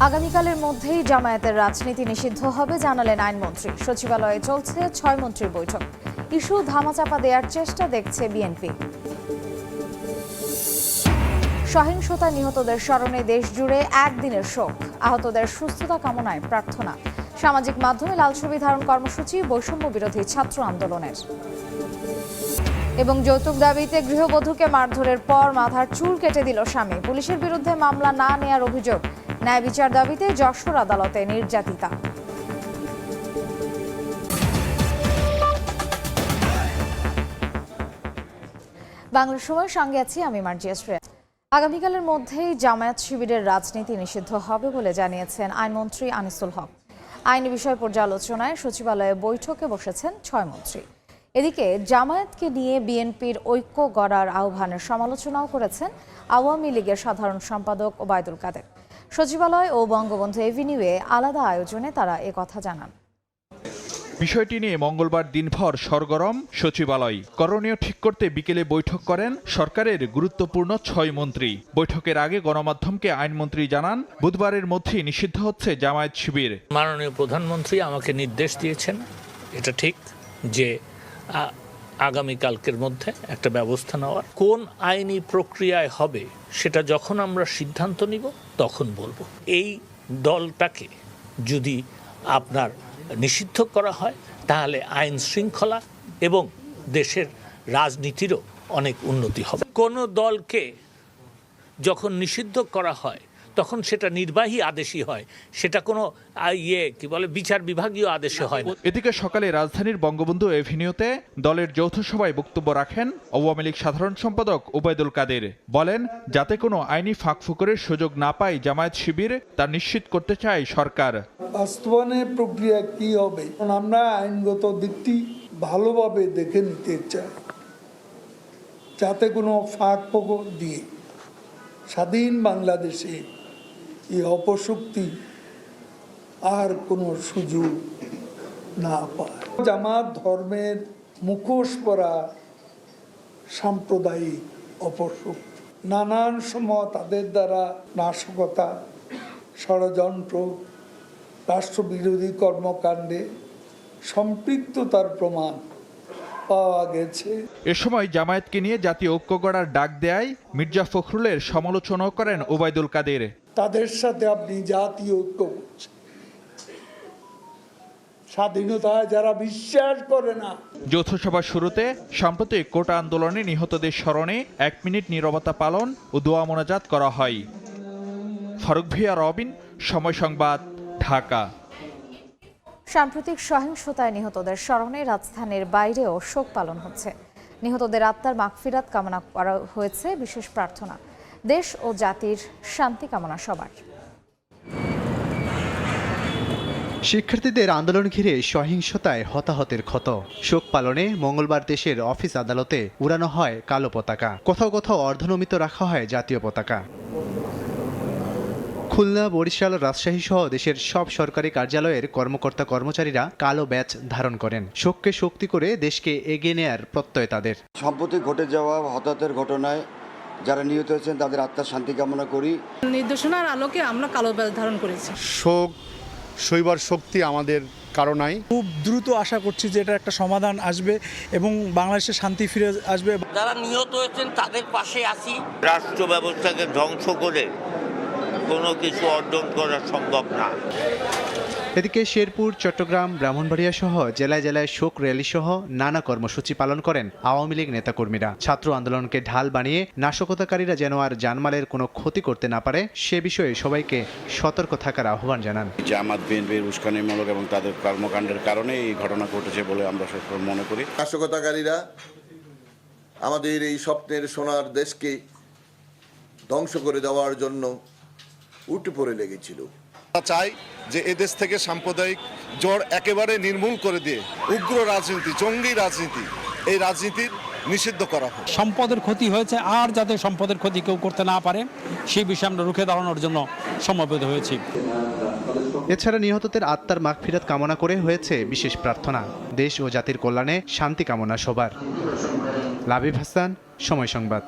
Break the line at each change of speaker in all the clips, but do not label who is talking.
আগামীকালের মধ্যেই জামায়াতের রাজনীতি নিষিদ্ধ হবে জানালেন আইনমন্ত্রী। সচিবালয়ে চলছে ৬ মন্ত্রীর বৈঠক। ইস্যু ধামাচাপা দেওয়ার চেষ্টা দেখছে বিএনপি। সহিংসতায় নিহতদের স্মরণে দেশজুড়ে একদিনের শোক, আহতদের সুস্থতা কামনায় প্রার্থনা। সামাজিক মাধ্যমে লাল ছবি ধারণ কর্মসূচি বৈষম্য বিরোধী ছাত্র আন্দোলনের। এবং যৌতুক দাবিতে গৃহবধূকে মারধরের পর মাথার চুল কেটে দিল স্বামী। পুলিশের বিরুদ্ধে মামলা না নেয়ার অভিযোগ। ন্যায় বিচার দাবিতে যশোর আদালতে নির্যাতিতা। বাংলার সময় সঙ্গে আছি আমি মার্জিয়া শ্রেয়া। আগামীকালের মধ্যেই জামায়াত শিবিরের রাজনীতি নিষিদ্ধ হবে বলে জানিয়েছেন আইনমন্ত্রী আনিসুল হক। আইনি বিষয় পর্যালোচনায় সচিবালয়ে বৈঠকে বসেছেন ৬ মন্ত্রী। এদিকে জামায়াতকে নিয়ে বিএনপির ঐক্য গড়ার আহ্বানের সমালোচনাও করেছেন আওয়ামী লীগের সাধারণ সম্পাদক ওবায়দুল কাদের। সচিবালয় ও বঙ্গবন্ধু এভিনিউয়ে আলাদা আয়োজনে তারা একথা জানান।
বিষয়টি নিয়ে মঙ্গলবার দিনভর সরগরম সচিবালয়। করণীয় ঠিক করতে বিকেলে বৈঠক করেন সরকারের গুরুত্বপূর্ণ ৬ মন্ত্রী। বৈঠকের আগে গণমাধ্যমকে আইনমন্ত্রী জানান, বুধবারের মধ্যেই নিষিদ্ধ হচ্ছে জামায়াত শিবির।
মাননীয় প্রধানমন্ত্রী আমাকে নির্দেশ দিয়েছেন, এটা ঠিক যে আগামীকালকের মধ্যে একটা ব্যবস্থা নেওয়ার। কোন আইনি প্রক্রিয়ায় হবে সেটা যখন আমরা সিদ্ধান্ত নিব তখন বলবো। এই দলটাকে যদি আপনার নিষিদ্ধ করা হয় তাহলে আইন শৃঙ্খলা এবং দেশের রাজনীতিরও অনেক উন্নতি হবে। কোনো দলকে যখন নিষিদ্ধ করা হয় তখন সেটা নির্বাহী আদেশই হয়, সেটা কোনো বিচার বিভাগীয় আদেশে হয় না।
এদিকে সকালে রাজধানীর বঙ্গবন্ধু এভিনিউতে দলের যৌথ সভায় বক্তব্য রাখেন আওয়ামী লীগ সাধারণ সম্পাদক ওবায়দুল কাদের। বলেন, যাতে কোনো আইনি ফাঁকফোকরের সুযোগ না পায় জামায়াত শিবির, তা নিশ্চিত করতে চায় সরকার।
বাস্তবায়নের প্রক্রিয়া কি হবে আমরা আইনগত দিকটি ভালোভাবে দেখে নিতে চাই, যাতে কোনো ফাঁকফোকর দিয়ে স্বাধীন বাংলাদেশে এই অপশক্তি আর কোনো সুযোগ না পায়। জামাত ধর্মের মুখোশ পরা সাম্প্রদায়িক অপশক্তি নানান সময় তাদের দ্বারা নাশকতা, ষড়যন্ত্র, রাষ্ট্রবিরোধী কর্মকাণ্ডে সম্পৃক্ততার প্রমাণ পাওয়া গেছে।
এ সময় জামায়াতকে নিয়ে জাতীয় ঐক্য গড়ার ডাক দেয় মির্জা ফখরুলের সমালোচনাও করেন ওবায়দুল কাদের।
তাদের সাথে আপনি জাতীয় ঐক্য করছেন, স্বাধীনতায় যারা বিশ্বাস করে না।
যৌথ সভার শুরুতে সাম্প্রতিক কোটা আন্দোলনে নিহতদের স্মরণে ১ মিনিট নীরবতা পালন ও দোয়া মোনাজাত করা হয়। ফারুক ভিয়া, রবিন, সময় সংবাদ, ঢাকা।
সাম্প্রতিক সহিংসতায় নিহতদের স্মরণে রাজধানীর বাইরেও শোক পালন হচ্ছে। নিহতদের আত্মার মাগফিরাত কামনা করা হয়েছে বিশেষ প্রার্থনা। দেশ ও জাতির শান্তি কামনা সবার।
শিক্ষার্থীদের আন্দোলন ঘিরে সহিংসতায় হতাহতের ক্ষত। শোক পালনে মঙ্গলবার দেশের অফিস আদালতে উড়ানো হয় কালো পতাকা, কোথাও কোথাও অর্ধনমিত রাখা হয় জাতীয় পতাকা। খুলনা, বরিশাল, রাজশাহী সহ দেশের সব সরকারি কার্যালয়ের কর্মকর্তা কর্মচারীরা কালো ব্যাজ ধারণ করেন। শোককে শক্তি করে দেশকে এগিয়ে নেয়ার প্রত্যয় তাদের।
সম্প্রতি ঘটে যাওয়া হতাহতের ঘটনায় যারা নিহত হয়েছেন তাদের আত্মার শান্তি কামনা করি।
নির্দেশনার আলোকে আমরা কালো ব্যাজ ধারণ করেছি।
শোক সইবার শক্তি আমাদের কারো নাই।
খুব দ্রুত আশা করছি যে এটা একটা সমাধান আসবে এবং বাংলাদেশে শান্তি ফিরে আসবে।
যারা নিহত হয়েছেন তাদের পাশে আছি। রাষ্ট্র ব্যবস্থাকে ধ্বংস করে কোনো কিছু অর্জন করা সম্ভব না।
এদিকে শেরপুর, চট্টগ্রাম, ব্রাহ্মণবাড়িয়া সহ জেলায় জেলায় শোক র্যালি সহ নানা কর্মসূচি পালন করেন আওয়ামী লীগ নেতাকর্মীরা। ছাত্র আন্দোলনকে ঢাল বানিয়ে নাশকতাকারীরা যেন আর জানমালের কোনো ক্ষতি করতে না পারে সে বিষয়ে সবাইকে সতর্ক থাকার আহ্বান জানান।
জামাত বিএনপির উস্কানিমূলক এবং তাদের কর্মকাণ্ডের কারণে এই ঘটনা ঘটেছে বলে আমরা সবসময় মনে করি।
নাশকতাকারীরা আমাদের এই স্বপ্নের সোনার দেশকে ধ্বংস করে দেওয়ার জন্য উঠে পড়ে লেগেছিল।
চাই যে এদেশ থেকে সাম্প্রদায়িক জোর একেবারে নির্মূল করে দিয়ে উগ্র রাজনীতি, জঙ্গি রাজনীতি, এই রাজনীতির নিষিদ্ধ করা হয়।
সম্পদের ক্ষতি হয়েছে, আর যাতে সম্পদের ক্ষতি কেউ করতে না পারে সেই বিষয়ে আমরা রুখে দাঁড়ানোর জন্য সমবেত হয়েছি।
এছাড়া নিহতদের আত্মার মাগফিরাত কামনা করে হয়েছে বিশেষ প্রার্থনা। দেশ ও জাতির কল্যাণে শান্তি কামনা সবার। লাবিব হাসান, সময় সংবাদ।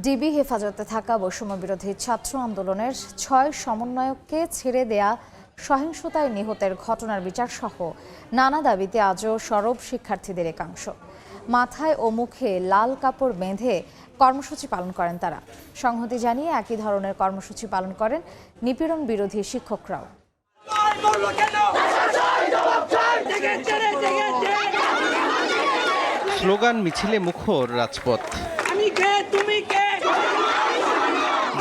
ডিবি হেফাজতে থাকা বৈষম্য বিরোধী ছাত্র আন্দোলনের 6 সমন্বয়ককে ছেড়ে দেয়া সহিংসতায় নিহতের ঘটনার বিচার সহ নানা দাবিতে আজও সরব শিক্ষার্থীদের একাংশ। মাথায় ও মুখে লাল কাপড় বেঁধে কর্মসূচি পালন করেন তারা। সংহতি জানিয়ে একই ধরনের কর্মসূচি পালন করেন নিপীড়ন বিরোধী শিক্ষকরাও।
স্লোগান মিছিলে মুখর রাজপথ।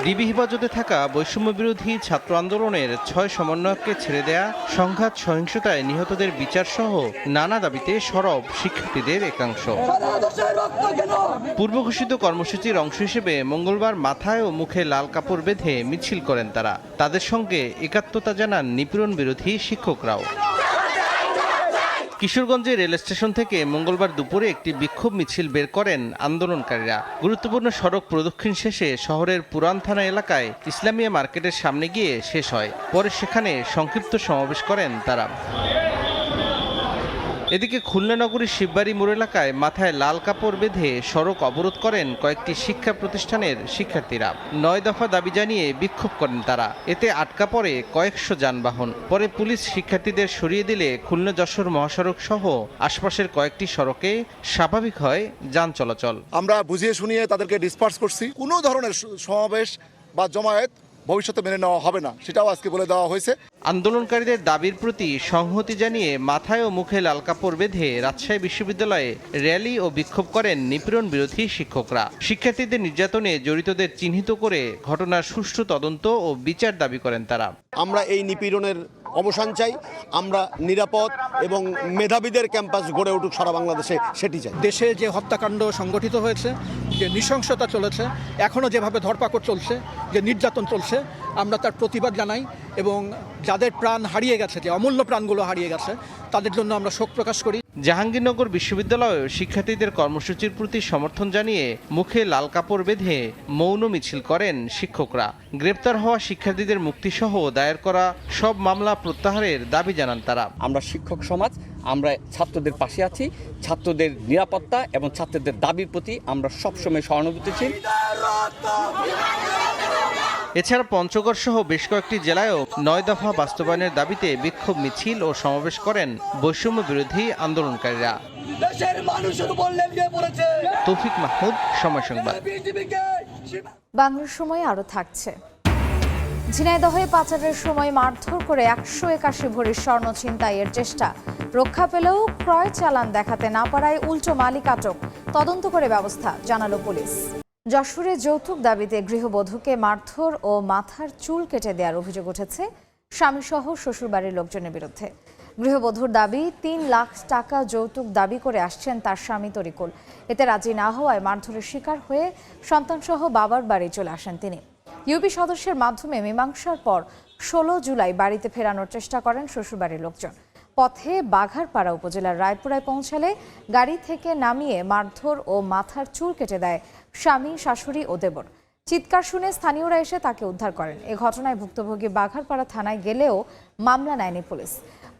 ডিবি হেফাজতে থাকা বৈষম্য বিরোধী ছাত্র আন্দোলনের 6 সমন্বয়ককে ছেড়ে দেয়া, সংঘাত সহিংসতায় নিহতদের বিচার সহ নানা দাবিতে সরব শিক্ষার্থীদের একাংশ। পূর্ব ঘোষিত কর্মসূচির অংশ হিসেবে মঙ্গলবার মাথায় ও মুখে লাল কাপড় বেঁধে মিছিল করেন তারা। তাদের সঙ্গে একাত্মতা জানান নিপীড়ন বিরোধী শিক্ষকরাও। কিশোরগঞ্জে রেল স্টেশন থেকে মঙ্গলবার দুপুরে একটি বিক্ষোভ মিছিল বের করেন আন্দোলনকারীরা। গুরুত্বপূর্ণ সড়ক প্রদক্ষিণ শেষে শহরের পুরান থানা এলাকায় ইসলামিয়া মার্কেটের সামনে গিয়ে শেষ হয়। পরে সেখানে সংক্ষিপ্ত সমাবেশ করেন তারা। এদিকে খুলনা নগরীর শিববাড়ি মোড় এলাকায় মাথায় লাল কাপড় বেঁধে সড়ক অবরোধ করেন কয়েকটি শিক্ষা প্রতিষ্ঠানের শিক্ষার্থীরা। 9 দফা দাবি জানিয়ে বিক্ষোভ করেন তারা। এতে আটকা পড়ে কয়েকশো যানবাহন। পরে পুলিশ শিক্ষার্থীদের সরিয়ে দিলে খুলনা যশোর মহাসড়ক সহ আশপাশের কয়েকটি সড়কে স্বাভাবিক হয় যান চলাচল।
আমরা বুঝিয়ে শুনিয়ে তাদেরকে ডিসপার্স করছি। কোনো ধরনের সমাবেশ বা জমায়েত ভবিষ্যতে মেনে নেওয়া হবে না, সেটাও আজকে বলে দেওয়া হয়েছে।
আন্দোলনকারীদের দাবির প্রতি সংহতি জানিয়ে মাথায় ও মুখে লাল কাপড় বেঁধে রাজশাহী বিশ্ববিদ্যালয়ে র্যালি ও বিক্ষোভ করেন নিপীড়ন বিরোধী শিক্ষকরা। শিক্ষার্থীদের নির্যাতনে জড়িতদের চিহ্নিত করে ঘটনার সুষ্ঠু তদন্ত ও বিচার দাবি করেন তারা।
আমরা এই নিপীড়নের অবসান চাই, আমরা নিরাপদ এবং মেধাবীদের ক্যাম্পাস গড়ে উঠুক সারা বাংলাদেশে, সেটি চাই।
দেশে যে হত্যাকাণ্ড সংগঠিত হয়েছে, যে নৃশংসতা চলেছে, এখনও যেভাবে ধরপাকড় চলছে, যে নির্যাতন চলছে, আমরা তার প্রতিবাদ জানাই এবং যাদের প্রাণ হারিয়ে গেছে, যে অমূল্য প্রাণগুলো হারিয়ে গেছে, তাদের জন্য আমরা শোক প্রকাশ করি।
জাহাঙ্গীরনগর বিশ্ববিদ্যালয়েও শিক্ষার্থীদের কর্মসূচির প্রতি সমর্থন জানিয়ে মুখে লাল কাপড় বেঁধে মৌন মিছিল করেন শিক্ষকরা। গ্রেপ্তার হওয়া শিক্ষার্থীদের মুক্তিসহ দায়ের করা সব মামলা প্রত্যাহারের দাবি জানান তারা।
আমরা শিক্ষক সমাজ, আমরা ছাত্রদের পাশে আছি। ছাত্রদের নিরাপত্তা এবং ছাত্রদের দাবির প্রতি আমরা সবসময় সহানুভূতিশীল।
এছাড়া পঞ্চগড় সহ বেশ কয়েকটি জেলায়ও 9 দফা বাস্তবায়নের দাবিতে বিক্ষোভ মিছিল ও সমাবেশ করেন বৈষম্য বিরোধী আন্দোলনকারীরা। তৌফিক মাহমুদ, সময় সংবাদ।
বাংলার সময় আরও থাকছে। ঝিনাইদহে পাচারের সময় মারধর করে 181 ভরির স্বর্ণ ছিনতাইয়ের চেষ্টা। রক্ষা পেলেও ক্রয় চালান দেখাতে না পারায় উল্টো মালিক আটক। তদন্ত করে ব্যবস্থা জানালো পুলিশ। যশোরে যৌতুক দাবিতে গৃহবধূকে মারধর ও মাথার চুল কেটে দেওয়ার অভিযোগ উঠেছে স্বামীসহ শ্বশুরবাড়ির লোকজনের বিরুদ্ধে। গৃহবধূর দাবি 3 লাখ টাকা যৌতুক দাবি করে আসছেন তার স্বামী তরিকুল। এতে রাজি না হওয়ায় মারধরের শিকার হয়ে সন্তানসহ বাবার বাড়ি চলে আসেন তিনি। ইউপি সদস্যের মাধ্যমে মীমাংসার পর 16 জুলাই বাড়িতে ফেরানোর চেষ্টা করেন শ্বশুরবাড়ির লোকজন। পথে বাঘারপাড়া উপজেলার রায়পুরায় পৌঁছালে গাড়ি থেকে নামিয়ে মারধর ও মাথার চুল কেটে দেয় স্বামী, শাশুড়ি ও দেবর। চিৎকার শুনে স্থানীয়রা এসে তাকে উদ্ধার করেন। এ ঘটনায় ভুক্তভোগী বাঘারপাড়া থানায় গেলেও মামলা নেয়নি পুলিশ।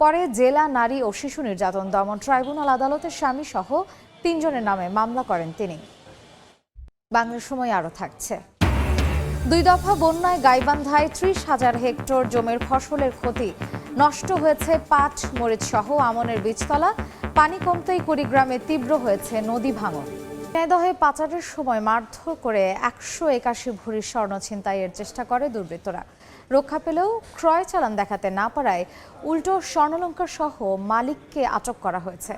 পরে জেলা নারী ও শিশু নির্যাতন দমন ট্রাইব্যুনাল আদালতের স্বামী সহ 3 জনের নামে মামলা করেন তিনি। বাংলার সময় আরও থাকছে। 2 দফা বন্যায় গাইবান্ধায় 30,000 হেক্টর জমির ফসলের ক্ষতি। নষ্ট হয়েছে পাট, মরিচ সহ আমনের বীজতলা। পানি কমতেই কুড়িগ্রামে তীব্র হয়েছে নদী ভাঙন। ঝিনাইদহে পাচারের সময় মারধর করে 181 ভরির স্বর্ণ ছিনতাইয়ের চেষ্টা করে দুর্বৃত্তরা। রক্ষা পেলেও ক্রয় চালান দেখাতে না পারায় উল্টো স্বর্ণালংকার সহ মালিককে আটক করা হয়েছে।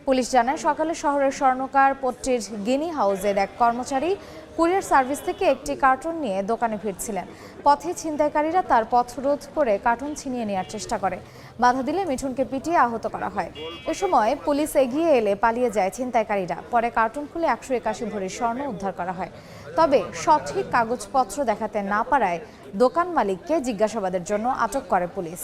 পুলিশ জানায়, সকালে শহরের স্বর্ণকার পট্টির গিনি হাউসের এক কর্মচারী কুরিয়ার সার্ভিস থেকে একটি কার্টুন নিয়ে দোকানে ফিরছিলেন। পথে ছিনতাইকারীরা তার পথ রোধ করে কার্টুন ছিনিয়ে নেওয়ার চেষ্টা করে। বাধা দিলে মিঠুনকে পিটিয়ে আহত করা হয়। এ সময় পুলিশ এগিয়ে এলে পালিয়ে যায় ছিনতাইকারীরা। পরে কার্টুন খুলে 181 ভরির স্বর্ণ উদ্ধার করা হয়। তবে সঠিক কাগজপত্র দেখাতে না পারায় দোকান মালিককে জিজ্ঞাসাবাদের জন্য আটক করে পুলিশ।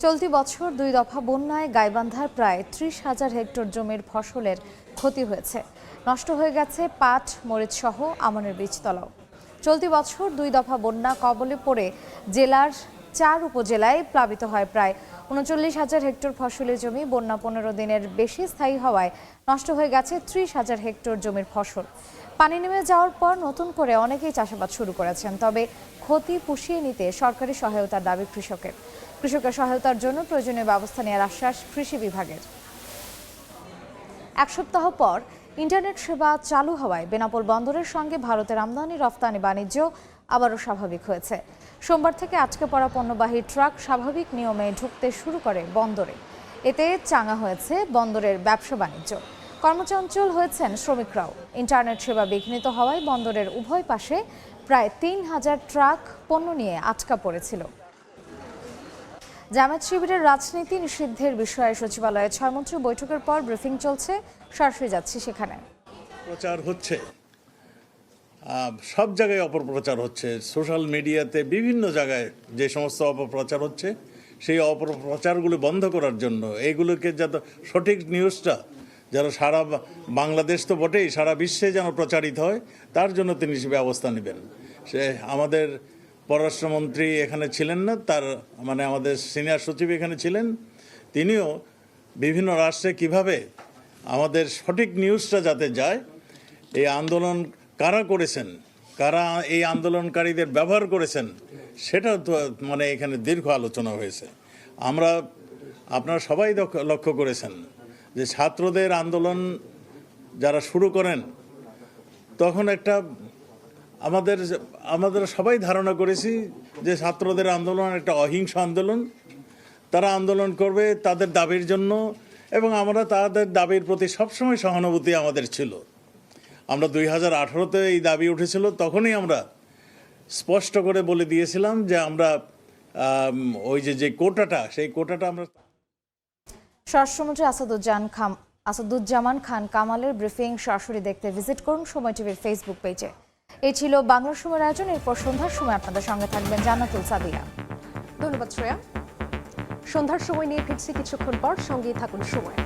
চলতি বছর 2 দফা বন্যায় গাইবান্ধার প্রায় 30,000 হেক্টর জমির ফসলের ক্ষতি হয়েছে। নষ্ট হয়ে গেছে পাট, মরিচ সহ আমনের বীজতলাও। চলতি বছর 2 দফা বন্যা কবলে পড়ে জেলার 4 উপজেলায় প্লাবিত হয় প্রায় 39,000 হেক্টর ফসলি জমি। বন্যা 15 দিনের বেশি স্থায়ী হওয়ায় নষ্ট হয়ে গেছে 30,000 হেক্টর জমির ফসল। পানি নেমে যাওয়ার পর নতুন করে অনেকেই চাষাবাদ শুরু করেছেন, তবে ক্ষতি পুষিয়ে নিতে সরকারি সহায়তার দাবি কৃষকের সহায়তার জন্য প্রয়োজনীয় ব্যবস্থা নেওয়ার আশ্বাস কৃষি বিভাগের। এক সপ্তাহ পর ইন্টারনেট সেবা চালু হওয়ায় বেনাপোল বন্দরের সঙ্গে ভারতের আমদানি রফতানি বাণিজ্য আবারও স্বাভাবিক হয়েছে। সোমবার থেকে আটকে পড়া পণ্যবাহী ট্রাক স্বাভাবিক নিয়মে ঢুকতে শুরু করে বন্দরে। এতে চাঙা হয়েছে বন্দরের ব্যবসা বাণিজ্য, কর্মচঞ্চল হয়েছেন শ্রমিকরাও। ইন্টারনেট সেবা বিঘ্নিত হওয়ায় বন্দরের উভয় পাশে প্রায় ৩,০০০ ট্রাক পণ্য নিয়ে আটকা পড়েছিল। জামায়াত শিবিরের রাজনীতি নিষিদ্ধের বিষয়ে সচিবালয়ে ৬ মন্ত্রী বৈঠকের পর ব্রিফিং চলছে, সরাসরি যাচ্ছি সেখানে।
প্রচার হচ্ছে, সব জায়গায় অপপ্রচার হচ্ছে, সোশ্যাল মিডিয়াতে বিভিন্ন জায়গায় যে সমস্ত অপপ্রচার হচ্ছে সেই অপপ্রচারগুলো বন্ধ করার জন্য এগুলোকে যাতে সঠিক নিউজটা যেন সারা বাংলাদেশ তো বটেই সারা বিশ্বে যেন প্রচারিত হয় তার জন্য তিনি ব্যবস্থা নেবেন। সে আমাদের পররাষ্ট্রমন্ত্রী এখানে ছিলেন না, তার মানে আমাদের সিনিয়র সচিব এখানে ছিলেন, তিনিও বিভিন্ন রাষ্ট্রে কিভাবে আমাদের সঠিক নিউজটা যাতে যায়, এই আন্দোলন কারা করেছেন, কারা এই আন্দোলনকারীদের ব্যবহার করেছেন সেটা তো মানে এখানে দীর্ঘ আলোচনা হয়েছে। আপনারা সবাই লক্ষ্য করেছেন যে ছাত্রদের আন্দোলন যারা শুরু করেন তখন একটা আমাদের সবাই ধারণা করেছি যে ছাত্রদের আন্দোলন একটা অহিংস আন্দোলন, তারা আন্দোলন করবে তাদের দাবির জন্য এবং আমরা তাদের দাবির প্রতি সবসময় সহানুভূতি আমাদের ছিল। আমরা 2018-তে এই দাবি উঠেছিল, তখনই আমরা স্পষ্ট করে বলে দিয়েছিলাম যে আমরা ওই যে কোটাটা সেই কোটাটা আমরা।
স্বরাষ্ট্রমন্ত্রী আসাদুজ্জামান খান কামালের ব্রিফিং সরাসরি দেখতে ভিজিট করুন সময় টিভির ফেসবুক পেজে। এই ছিল বাংলা সময়ের আয়োজন। এরপর সন্ধ্যার সময় আপনাদের সঙ্গে থাকবেন জান্নাতুল সাদিয়া।
ধন্যবাদ শ্রেয়া। সন্ধ্যার সময় নিয়ে ফিরছি কিছুক্ষণ পর, সঙ্গেই থাকুন সময়।